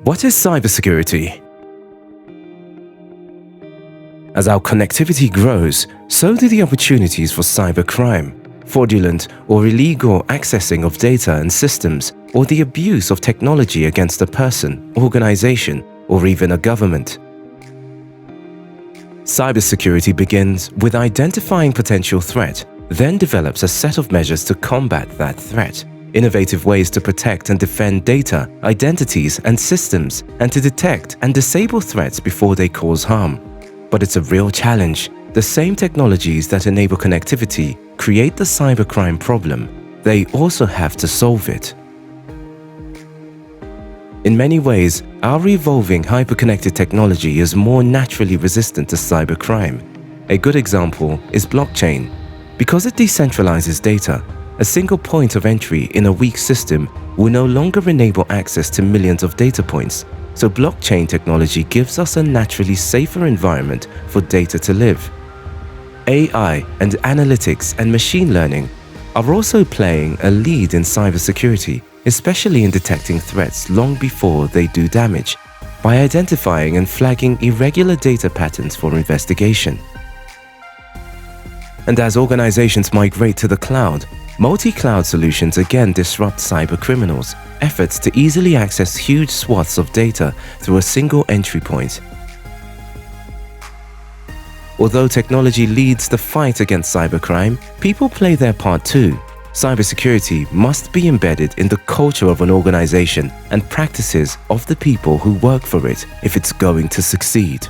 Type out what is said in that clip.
What is cybersecurity? As our connectivity grows, so do the opportunities for cybercrime, fraudulent or illegal accessing of data and systems, or the abuse of technology against a person, organization, or even a government. Cybersecurity begins with identifying potential threat, then develops a set of measures to combat that threat, innovative ways to protect and defend data, identities, and systems, and to detect and disable threats before they cause harm. But it's a real challenge. The same technologies that enable connectivity create the cybercrime problem. They also have to solve it. In many ways, our evolving hyperconnected technology is more naturally resistant to cybercrime. A good example is blockchain. Because it decentralizes data, a single point of entry in a weak system will no longer enable access to millions of data points. So blockchain technology gives us a naturally safer environment for data to live. AI and analytics and machine learning are also playing a lead in cybersecurity, especially in detecting threats long before they do damage, by identifying and flagging irregular data patterns for investigation. And as organizations migrate to the cloud, multi-cloud solutions again disrupt cybercriminals' efforts to easily access huge swaths of data through a single entry point. Although technology leads the fight against cybercrime, people play their part too. Cybersecurity must be embedded in the culture of an organization and practices of the people who work for it if it's going to succeed.